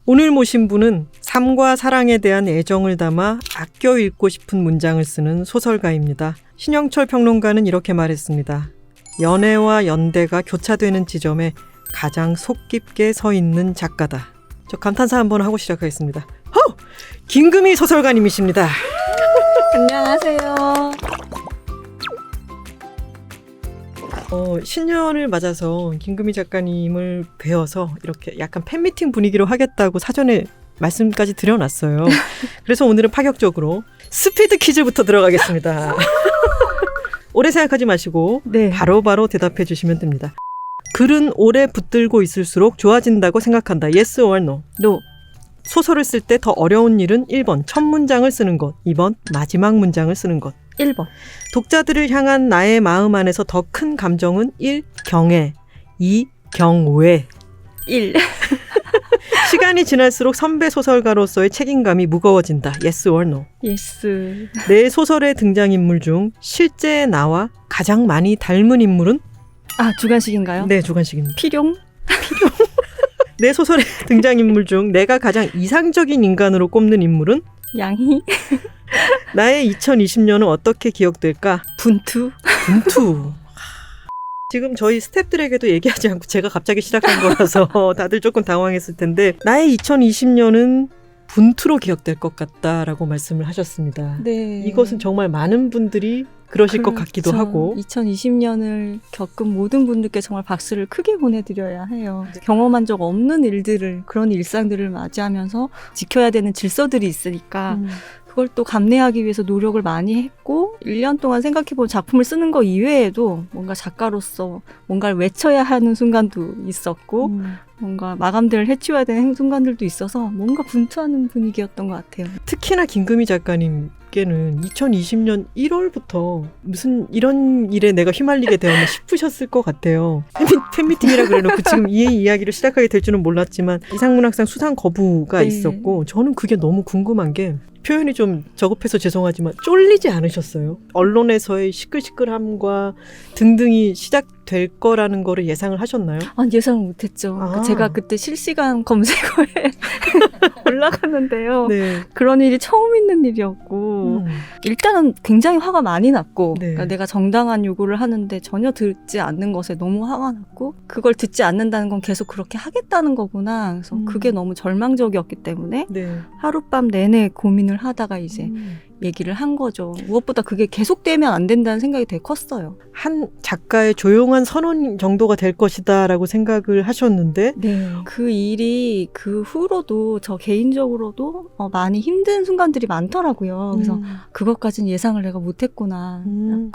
오늘 모신 분은 삶과 사랑에 대한 애정을 담아 아껴 읽고 싶은 문장을 쓰는 소설가입니다. 신영철 평론가는 이렇게 말했습니다. 연애와 연대가 교차되는 지점에 가장 속 깊게 서 있는 작가다. 저 감탄사 한번 하고 시작하겠습니다. 김금희 소설가님이십니다. 안녕하세요. 신년을 맞아서 김금희 작가님을 뵈어서 이렇게 약간 팬미팅 분위기로 하겠다고 사전에 말씀까지 드려놨어요. 그래서 오늘은 파격적으로 스피드 퀴즈부터 들어가겠습니다. 오래 생각하지 마시고 네. 바로바로 대답해 주시면 됩니다. 글은 오래 붙들고 있을수록 좋아진다고 생각한다. Yes or no? No. 소설을 쓸 때 더 어려운 일은 1번 첫 문장을 쓰는 것, 2번 마지막 문장을 쓰는 것. 1번. 독자들을 향한 나의 마음 안에서 더 큰 감정은 1. 경애, 2. 경외. 1. 시간이 지날수록 선배 소설가로서의 책임감이 무거워진다. Yes or no? Yes. 내 소설의 등장인물 중 실제 나와 가장 많이 닮은 인물은? 주관식인가요? 네, 주관식입니다. 필용? 내 소설의 등장인물 중 내가 가장 이상적인 인간으로 꼽는 인물은? 양희? 나의 2020년은 어떻게 기억될까? 분투? 분투. 지금 저희 스태프들에게도 얘기하지 않고 제가 갑자기 시작한 거라서 다들 조금 당황했을 텐데 나의 2020년은 분투로 기억될 것 같다라고 말씀을 하셨습니다. 네. 이것은 정말 많은 분들이 그러실 것 같기도 하고 2020년을 겪은 모든 분들께 정말 박수를 크게 보내드려야 해요. 경험한 적 없는 일들을, 그런 일상들을 맞이하면서 지켜야 되는 질서들이 있으니까 그걸 또 감내하기 위해서 노력을 많이 했고 1년 동안 생각해본 작품을 쓰는 거 이외에도 뭔가 작가로서 뭔가를 외쳐야 하는 순간도 있었고 뭔가 마감들을 해치워야 되는 순간들도 있어서 뭔가 분투하는 분위기였던 것 같아요. 특히나 김금희 작가님께는 2020년 1월부터 무슨 이런 일에 내가 휘말리게 되었나 싶으셨을 것 같아요. 팬미팅이라 그래놓고 지금 이 이야기를 시작하게 될 줄은 몰랐지만 이상문학상 수상 거부가 네. 있었고 저는 그게 너무 궁금한 게 표현이 좀 저급해서 죄송하지만 쫄리지 않으셨어요? 언론에서의 시끌시끌함과 등등이 시작될 거라는 거를 예상을 하셨나요? 예상을 못했죠. 제가 그때 실시간 검색어에 올라갔는데요. 네. 그런 일이 처음 있는 일이었고 일단은 굉장히 화가 많이 났고 네. 그러니까 내가 정당한 요구를 하는데 전혀 듣지 않는 것에 너무 화가 났고 그걸 듣지 않는다는 건 계속 그렇게 하겠다는 거구나. 그래서 그게 너무 절망적이었기 때문에 네. 하룻밤 내내 고민을 하다가 이제 얘기를 한 거죠. 무엇보다 그게 계속되면 안 된다는 생각이 되게 컸어요. 한 작가의 조용한 선언 정도가 될 것이다라고 생각을 하셨는데 네. 그 일이 그 후로도 저 개인적으로도 많이 힘든 순간들이 많더라고요. 그래서 그것까지는 예상을 내가 못했구나.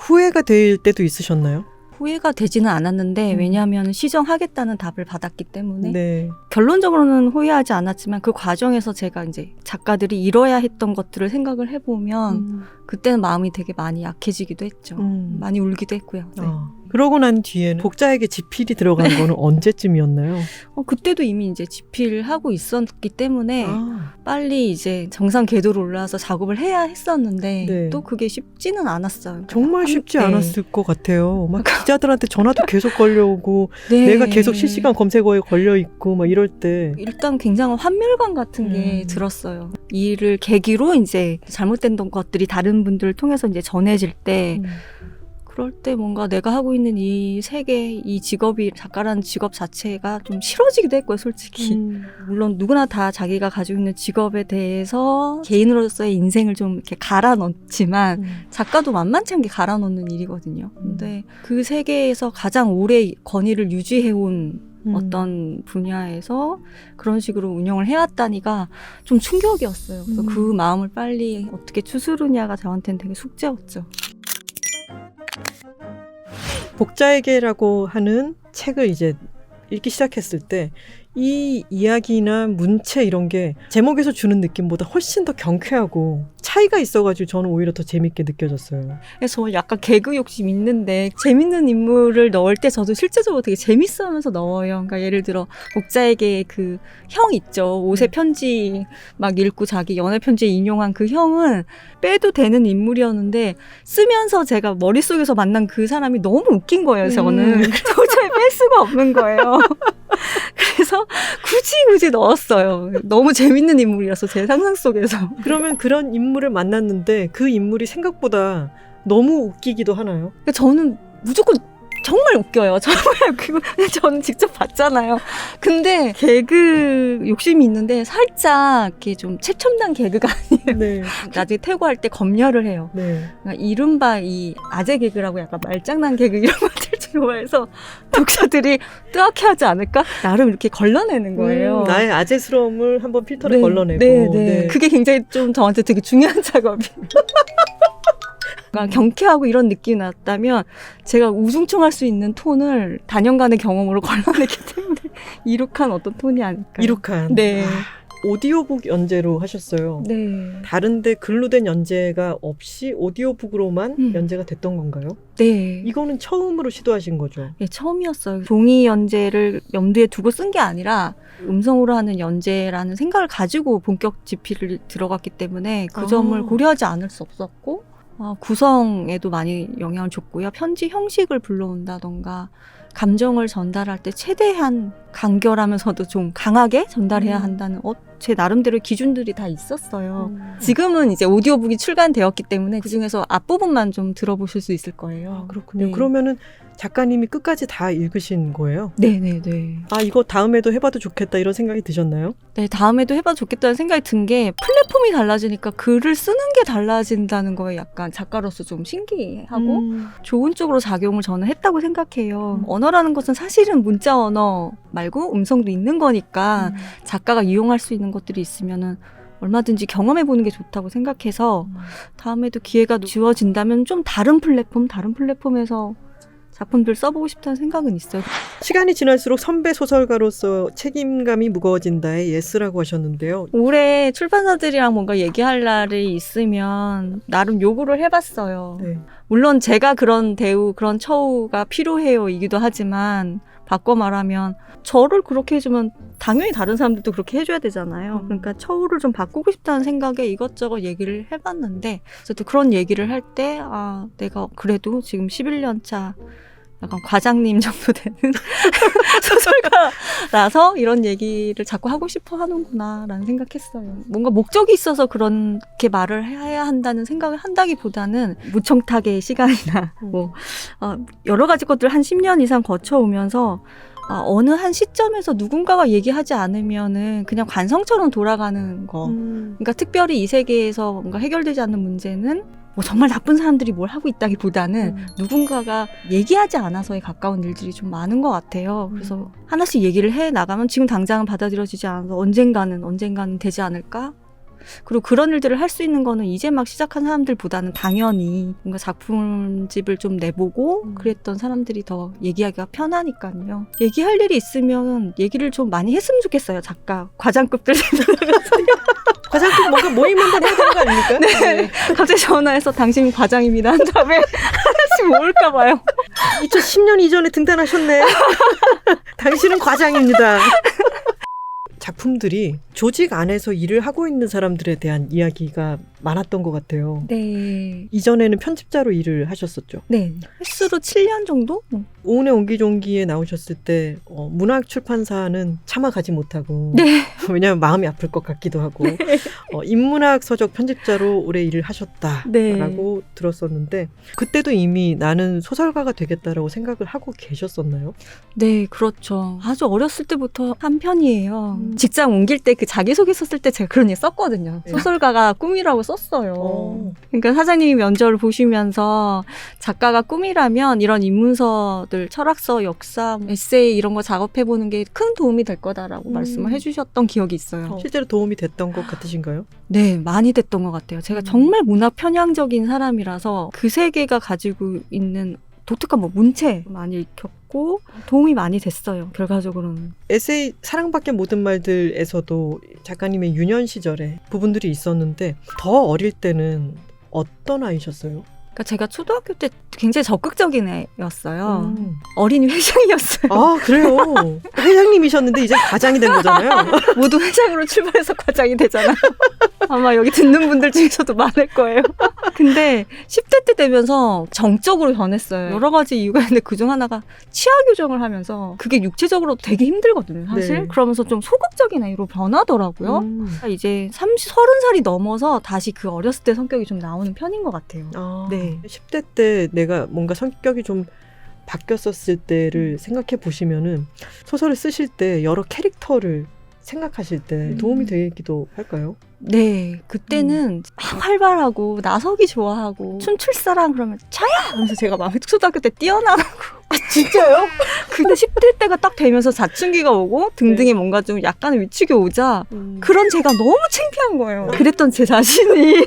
후회가 될 때도 있으셨나요? 후회가 되지는 않았는데 왜냐하면 시정하겠다는 답을 받았기 때문에 네. 결론적으로는 후회하지 않았지만 그 과정에서 제가 이제 작가들이 이뤄야 했던 것들을 생각을 해보면 그때는 마음이 되게 많이 약해지기도 했죠. 많이 울기도 했고요. 네. 그러고 난 뒤에는 독자에게 지필이 들어간 거는 언제쯤이었나요? 그때도 이미 이제 집필하고 있었기 때문에 빨리 이제 정상 궤도로 올라와서 작업을 해야 했었는데 네. 또 그게 쉽지는 않았어요. 정말 쉽지 네. 않았을 것 같아요. 막 기자들한테 전화도 계속 걸려오고 네. 내가 계속 실시간 검색어에 걸려있고 막 이럴 때 일단 굉장한 환멸감 같은 게 들었어요. 이 일을 계기로 이제 잘못된 것들이 다른 분들을 통해서 이제 전해질 때 그럴 때 뭔가 내가 하고 있는 이 세계, 이 직업이 작가라는 직업 자체가 좀 싫어지기도 했고요, 솔직히. 물론 누구나 다 자기가 가지고 있는 직업에 대해서 개인으로서의 인생을 좀 이렇게 갈아 넣지만 작가도 만만치 않게 갈아 넣는 일이거든요. 근데 그 세계에서 가장 오래 권위를 유지해온 어떤 분야에서 그런 식으로 운영을 해왔다니까 좀 충격이었어요. 그래서 그 마음을 빨리 어떻게 추스르냐가 저한테는 되게 숙제였죠. 복자에게라고 하는 책을 이제 읽기 시작했을 때 이 이야기나 문체 이런 게 제목에서 주는 느낌보다 훨씬 더 경쾌하고 차이가 있어가지고 저는 오히려 더 재밌게 느껴졌어요. 그래서 약간 개그 욕심 있는데 재밌는 인물을 넣을 때 저도 실제적으로 되게 재밌어하면서 넣어요. 그러니까 예를 들어 복자에게 그 형 있죠. 5세 편지 막 읽고 자기 연애 편지에 인용한 그 형은 빼도 되는 인물이었는데 쓰면서 제가 머릿속에서 만난 그 사람이 너무 웃긴 거예요. 저는 도저히 뺄 수가 없는 거예요. 그래서 굳이 넣었어요. 너무 재밌는 인물이라서 제 상상 속에서. 그러면 그런 인물을 만났는데 그 인물이 생각보다 너무 웃기기도 하나요? 그러니까 저는 무조건 정말 웃겨요. 정말 웃기고 저는 직접 봤잖아요. 근데 개그 욕심이 있는데 살짝 이렇게 좀 최첨단 개그가 아니에요. 네. 나중에 퇴고할 때 검열을 해요. 네. 그러니까 이른바 이 아재 개그라고 약간 말장난 개그 이런 것들 좋아해서 독자들이 뜨악해하지 않을까? 나름 이렇게 걸러내는 거예요. 나의 아재스러움을 한번 필터를 걸러내고. 네. 그게 굉장히 좀 저한테 되게 중요한 작업이에요. 그러니까 경쾌하고 이런 느낌이 났다면 제가 우중충할 수 있는 톤을 단연간의 경험으로 걸러냈기 때문에 이룩한 어떤 톤이 아닐까요? 이룩한. 네. 오디오북 연재로 하셨어요. 네. 다른데 글로 된 연재가 없이 오디오북으로만 연재가 됐던 건가요? 네. 이거는 처음으로 시도하신 거죠? 네, 처음이었어요. 종이 연재를 염두에 두고 쓴 게 아니라 음성으로 하는 연재라는 생각을 가지고 본격 집필을 들어갔기 때문에 그 점을 고려하지 않을 수 없었고 구성에도 많이 영향을 줬고요. 편지 형식을 불러온다던가 감정을 전달할 때 최대한 간결하면서도 좀 강하게 전달해야 한다는 제 나름대로 기준들이 다 있었어요. 지금은 이제 오디오북이 출간되었기 때문에 그중에서 앞부분만 좀 들어보실 수 있을 거예요. 그렇군요. 네. 그러면은 작가님이 끝까지 다 읽으신 거예요? 네네네. 이거 다음에도 해봐도 좋겠다 이런 생각이 드셨나요? 네, 다음에도 해봐도 좋겠다는 생각이 든 게 플랫폼이 달라지니까 글을 쓰는 게 달라진다는 거에 약간 작가로서 좀 신기하고 좋은 쪽으로 작용을 저는 했다고 생각해요. 언어라는 것은 사실은 문자 언어 말고 음성도 있는 거니까 작가가 이용할 수 있는 것들이 있으면은 얼마든지 경험해보는 게 좋다고 생각해서 다음에도 기회가 주어진다면 좀 다른 플랫폼에서 작품들 써보고 싶다는 생각은 있어요. 시간이 지날수록 선배 소설가로서 책임감이 무거워진다에 예스라고 하셨는데요. 올해 출판사들이랑 뭔가 얘기할 날이 있으면 나름 요구를 해봤어요. 네. 물론 제가 그런 대우, 그런 처우가 필요해요 이기도 하지만 바꿔 말하면 저를 그렇게 해주면 당연히 다른 사람들도 그렇게 해줘야 되잖아요. 그러니까 처우를 좀 바꾸고 싶다는 생각에 이것저것 얘기를 해봤는데 또 그런 얘기를 할 때 내가 그래도 지금 11년 차 약간 과장님 정도 되는 소설가라서 이런 얘기를 자꾸 하고 싶어 하는구나 라는 생각했어요. 뭔가 목적이 있어서 그렇게 말을 해야 한다는 생각을 한다기보다는 무청탁의 시간이나 여러 가지 것들 한 10년 이상 거쳐오면서 어느 한 시점에서 누군가가 얘기하지 않으면은 그냥 관성처럼 돌아가는 거. 그러니까 특별히 이 세계에서 뭔가 해결되지 않는 문제는 정말 나쁜 사람들이 뭘 하고 있다기보다는 누군가가 얘기하지 않아서에 가까운 일들이 좀 많은 것 같아요. 그래서 하나씩 얘기를 해 나가면 지금 당장은 받아들여지지 않아서 언젠가는 되지 않을까? 그리고 그런 일들을 할 수 있는 거는 이제 막 시작한 사람들보다는 당연히 뭔가 작품집을 좀 내보고 그랬던 사람들이 더 얘기하기가 편하니까요. 얘기할 일이 있으면 얘기를 좀 많이 했으면 좋겠어요. 작가, 과장급들. 과장급 뭔가 모임 한번 해야 되는 거 아닙니까? 네. 갑자기 전화해서 당신이 과장입니다 한 다음에 하나씩 모을까 봐요. 2010년 이전에 등단하셨네. 당신은 과장입니다. 작품들이 조직 안에서 일을 하고 있는 사람들에 대한 이야기가 많았던 것 같아요. 네. 이전에는 편집자로 일을 하셨었죠. 네. 횟수로 7년 정도? 오은의 옹기종기에 나오셨을 때 문학 출판사는 차마 가지 못하고 네. 왜냐하면 마음이 아플 것 같기도 하고 네. 인문학 서적 편집자로 오래 일을 하셨다라고 네. 들었었는데 그때도 이미 나는 소설가가 되겠다라고 생각을 하고 계셨었나요? 네, 그렇죠. 아주 어렸을 때부터 한 편이에요. 직장 옮길 때 그 자기소개서 쓸 때 제가 그런 얘기 썼거든요. 네. 소설가가 꿈이라고 썼어요. 그러니까 사장님이 면접을 보시면서 작가가 꿈이라면 이런 인문서들, 철학서, 역사, 에세이 이런 거 작업해보는 게 큰 도움이 될 거다라고 말씀을 해주셨던 기억이 있어요. 실제로 도움이 됐던 것 같으신가요? 네, 많이 됐던 것 같아요. 제가 정말 문학 편향적인 사람이라서 그 세계가 가지고 있는 독특한 문체 많이 익혔고 도움이 많이 됐어요. 결과적으로는. 에세이 사랑밖에 모든 말들에서도 작가님의 유년 시절에 부분들이 있었는데 더 어릴 때는 어떤 아이셨어요? 그러니까 제가 초등학교 때 굉장히 적극적인 애였어요. 어린이 회장이었어요. 아, 그래요? 회장님이셨는데 이제 과장이 된 거잖아요. 모두 회장으로 출발해서 과장이 되잖아요. 아마 여기 듣는 분들 중에서도 많을 거예요. 근데 10대 때 되면서 정적으로 변했어요. 여러 가지 이유가 있는데 그중 하나가 치아 교정을 하면서 그게 육체적으로 되게 힘들거든요, 사실. 네. 그러면서 좀 소극적인 애로 변하더라고요. 이제 30살이 넘어서 다시 그 어렸을 때 성격이 좀 나오는 편인 것 같아요. 아, 네. 10대 때 내가 뭔가 성격이 좀 바뀌었었을 때를 생각해 보시면은 소설을 쓰실 때 여러 캐릭터를 생각하실 때 도움이 되기도 할까요? 네, 그때는 막 활발하고 나서기 좋아하고 춤출 사람 그러면 저야! 하면서 제가 막 초등학교 때 뛰어나가고 진짜요? 근데 10대 때가 딱 되면서 사춘기가 오고 등등에 뭔가 좀 약간의 위축이 오자 그런 제가 너무 창피한 거예요. 그랬던 제 자신이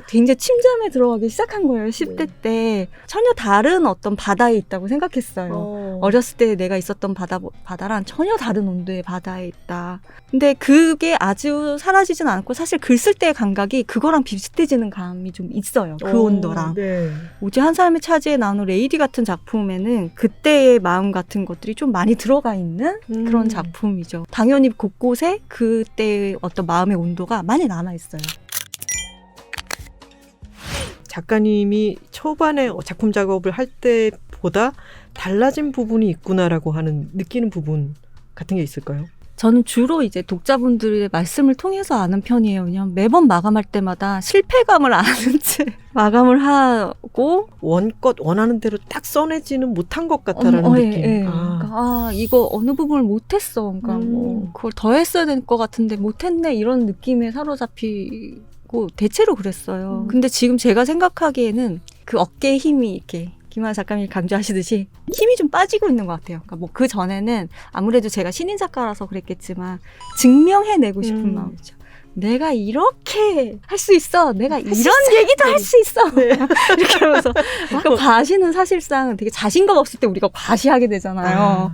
굉장히 침잠에 들어가기 시작한 거예요. 10대 때 전혀 다른 어떤 바다에 있다고 생각했어요. 어렸을 때 내가 있었던 바다랑 전혀 다른 온도의 바다에 있다. 근데 그게 아주 사라지진 않고 사실 글 쓸 때의 감각이 그거랑 비슷해지는 감이 좀 있어요. 그 온도랑. 네. 오직 한 사람의 차지에 나오는 레이디 같은 작품에는 그때의 마음 같은 것들이 좀 많이 들어가 있는 그런 작품이죠. 당연히 곳곳에 그때의 어떤 마음의 온도가 많이 남아있어요. 작가님이 초반에 작품 작업을 할 때보다 달라진 부분이 있구나라고 하는 느끼는 부분 같은 게 있을까요? 저는 주로 이제 독자분들의 말씀을 통해서 아는 편이에요. 왜냐면 매번 마감할 때마다 실패감을 아는 채 마감을 하고 원껏 원하는 대로 딱 써내지는 못한 것 같다라는 느낌. 그러니까 이거 어느 부분을 못했어. 그러니까 뭐 그걸 더 했어야 될 것 같은데 못했네 이런 느낌에 사로잡히고 대체로 그랬어요. 근데 지금 제가 생각하기에는 그 어깨에 힘이 이렇게 김하나 작가님이 강조하시듯이 힘이 좀 빠지고 있는 것 같아요. 그러니까 뭐 그 전에는 아무래도 제가 신인 작가라서 그랬겠지만 증명해내고 싶은 마음이죠. 내가 이렇게 할 수 있어. 내가 이런 얘기도 할 수 있어. 네. 이렇게 하면서 그 과시는 사실상 되게 자신감 없을 때 우리가 과시하게 되잖아요.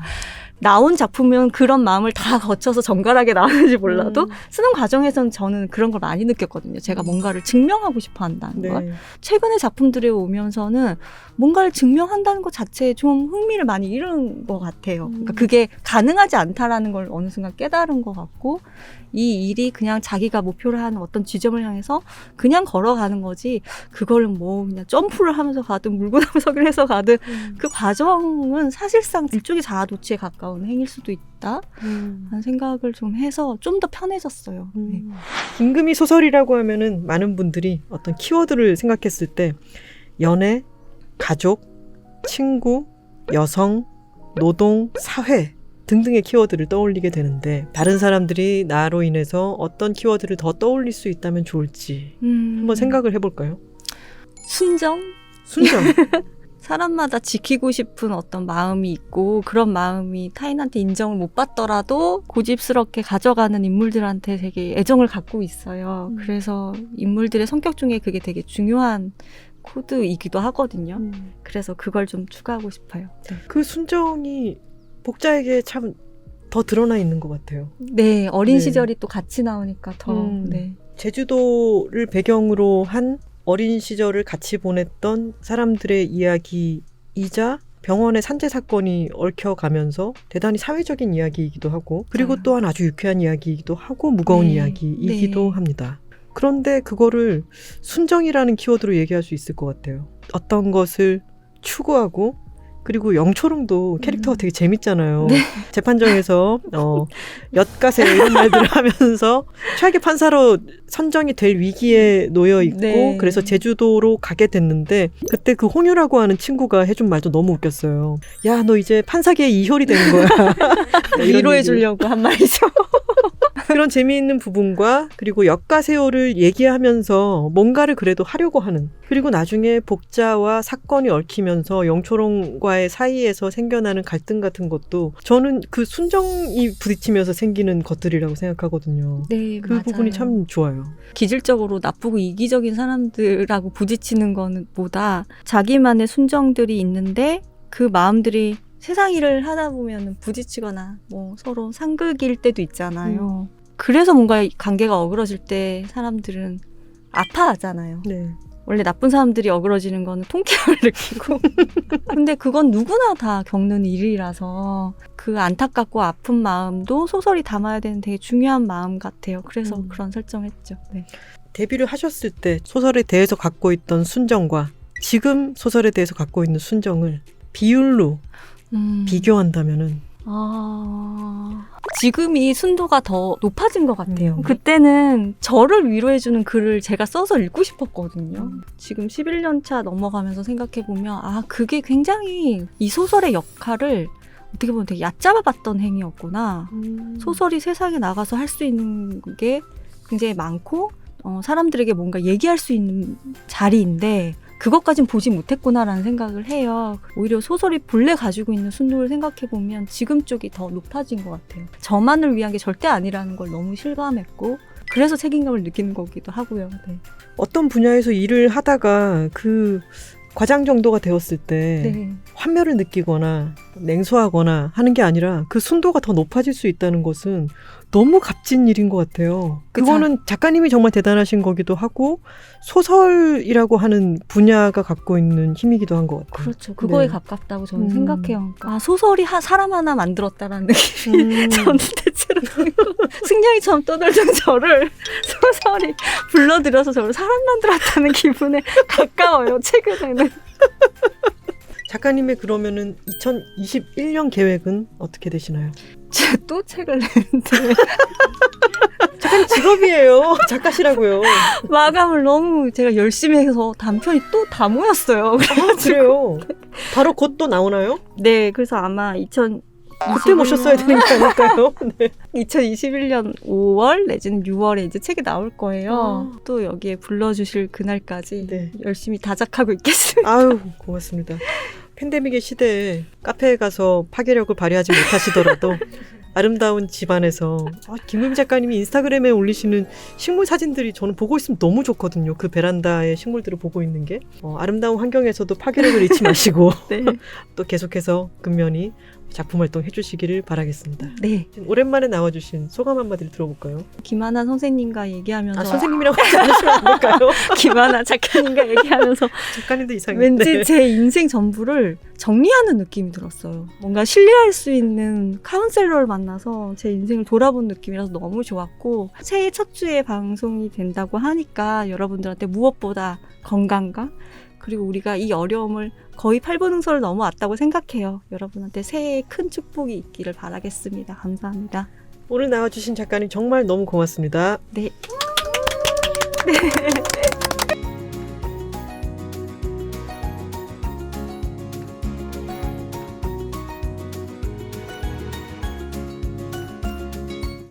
나온 작품은 그런 마음을 다 거쳐서 정갈하게 나오는지 몰라도 쓰는 과정에서는 저는 그런 걸 많이 느꼈거든요. 제가 뭔가를 증명하고 싶어 한다는 걸. 최근에 작품들에 오면서는 뭔가를 증명한다는 것 자체에 좀 흥미를 많이 잃은 것 같아요. 그러니까 그게 가능하지 않다라는 걸 어느 순간 깨달은 것 같고 이 일이 그냥 자기가 목표로 하는 어떤 지점을 향해서 그냥 걸어가는 거지 그걸 뭐 그냥 점프를 하면서 가든 물구나무서기를 해서 가든 그 과정은 사실상 일종의 자아도취에 가까운 행위일 수도 있다 하는 생각을 좀 해서 좀 더 편해졌어요. 네. 김금희 소설이라고 하면은 많은 분들이 어떤 키워드를 생각했을 때 연애, 가족, 친구, 여성, 노동, 사회 등등의 키워드를 떠올리게 되는데 다른 사람들이 나로 인해서 어떤 키워드를 더 떠올릴 수 있다면 좋을지 한번 생각을 해볼까요? 순정? 순정. 사람마다 지키고 싶은 어떤 마음이 있고 그런 마음이 타인한테 인정을 못 받더라도 고집스럽게 가져가는 인물들한테 되게 애정을 갖고 있어요. 그래서 인물들의 성격 중에 그게 되게 중요한 코드이기도 하거든요. 그래서 그걸 좀 추가하고 싶어요. 네. 그 순정이 복자에게 참 더 드러나 있는 것 같아요. 네, 어린 시절이 또 같이 나오니까 더. 네. 제주도를 배경으로 한 어린 시절을 같이 보냈던 사람들의 이야기이자 병원의 산재 사건이 얽혀가면서 대단히 사회적인 이야기이기도 하고 그리고 또한 아주 유쾌한 이야기이기도 하고 무거운 이야기이기도 합니다. 그런데 그거를 순정이라는 키워드로 얘기할 수 있을 것 같아요. 어떤 것을 추구하고 그리고 영초롱도 캐릭터가 되게 재밌잖아요. 재판정에서 엿가세 이런 말들을 하면서 최악의 판사로 선정이 될 위기에 놓여 있고 그래서 제주도로 가게 됐는데 그때 그 홍유라고 하는 친구가 해준 말도 너무 웃겼어요. 야, 너 이제 판사계의 이효리 되는 거야. 위로해 주려고 한 말이죠. 그런 재미있는 부분과 그리고 엿가세요를 얘기하면서 뭔가를 그래도 하려고 하는 그리고 나중에 복자와 사건이 얽히면서 영초롱과의 사이에서 생겨나는 갈등 같은 것도 저는 그 순정이 부딪히면서 생기는 것들이라고 생각하거든요. 네, 그 맞아요. 부분이 참 좋아요. 기질적으로 나쁘고 이기적인 사람들하고 부딪히는 거는 보다 자기만의 순정들이 있는데 그 마음들이 세상 일을 하다 보면 부딪히거나 뭐 서로 상극일 때도 있잖아요. 그래서 뭔가 관계가 어그러질 때 사람들은 아파하잖아요. 네. 원래 나쁜 사람들이 어그러지는 거는 통쾌함을 느끼고 근데 그건 누구나 다 겪는 일이라서 그 안타깝고 아픈 마음도 소설이 담아야 되는 되게 중요한 마음 같아요. 그래서 그런 설정했죠. 네. 데뷔를 하셨을 때 소설에 대해서 갖고 있던 순정과 지금 소설에 대해서 갖고 있는 순정을 비율로 비교한다면은 지금이 순도가 더 높아진 것 같아요. 그때는 저를 위로해주는 글을 제가 써서 읽고 싶었거든요. 지금 11년 차 넘어가면서 생각해보면 그게 굉장히 이 소설의 역할을 어떻게 보면 되게 얕잡아봤던 행위였구나. 소설이 세상에 나가서 할 수 있는 게 굉장히 많고 사람들에게 뭔가 얘기할 수 있는 자리인데 그것까진 보지 못했구나라는 생각을 해요. 오히려 소설이 본래 가지고 있는 순도를 생각해보면 지금 쪽이 더 높아진 것 같아요. 저만을 위한 게 절대 아니라는 걸 너무 실감했고 그래서 책임감을 느끼는 거기도 하고요. 네. 어떤 분야에서 일을 하다가 그 과장 정도가 되었을 때 네. 환멸을 느끼거나 냉소하거나 하는 게 아니라 그 순도가 더 높아질 수 있다는 것은 너무 값진 일인 것 같아요. 그거는 작가님이 정말 대단하신 거기도 하고 소설이라고 하는 분야가 갖고 있는 힘이기도 한 것 같아요. 그렇죠. 그거에 네. 가깝다고 저는 생각해요. 소설이 사람 하나 만들었다라는 느낌이 저는 대체로 승냥이처럼 떠들던 저를 소설이 불러들여서 저를 사람 만들었다는 기분에 가까워요. 최근에는. 작가님의 그러면은 2021년 계획은 어떻게 되시나요? 제가 또 책을 냈는데 작가님 직업이에요. 작가시라고요. 마감을 너무 제가 열심히 해서 단편이 또 다 모였어요. 그래요. 바로 곧 또 나오나요? 네, 그래서 아마 그때 모셨어야 되는 게 아닐까요? 네. 2021년 5월 내지는 6월에 이제 책이 나올 거예요. 또 여기에 불러주실 그날까지 네. 열심히 다작하고 있겠습니다. 아유, 고맙습니다. 팬데믹의 시대에 카페에 가서 파괴력을 발휘하지 못하시더라도 아름다운 집안에서 김우미 작가님이 인스타그램에 올리시는 식물 사진들이 저는 보고 있으면 너무 좋거든요. 그 베란다의 식물들을 보고 있는 게 아름다운 환경에서도 파괴력을 잃지 마시고 네. 또 계속해서 근면히 작품 활동 해주시기를 바라겠습니다. 네. 오랜만에 나와주신 소감 한마디를 들어볼까요? 김하나 선생님과 얘기하면서 선생님이라고 하지 않으시면 안 될까요? 김하나 작가님과 얘기하면서 작가님도 이상해. 왠지 네. 제 인생 전부를 정리하는 느낌이 들었어요. 뭔가 신뢰할 수 있는 카운셀러를 만나서 제 인생을 돌아본 느낌이라서 너무 좋았고 새해 첫 주에 방송이 된다고 하니까 여러분들한테 무엇보다 건강과 그리고 우리가 이 어려움을 거의 8분 응서를 넘어왔다고 생각해요. 여러분한테 새해에 큰 축복이 있기를 바라겠습니다. 감사합니다. 오늘 나와주신 작가님 정말 너무 고맙습니다. 네. 네.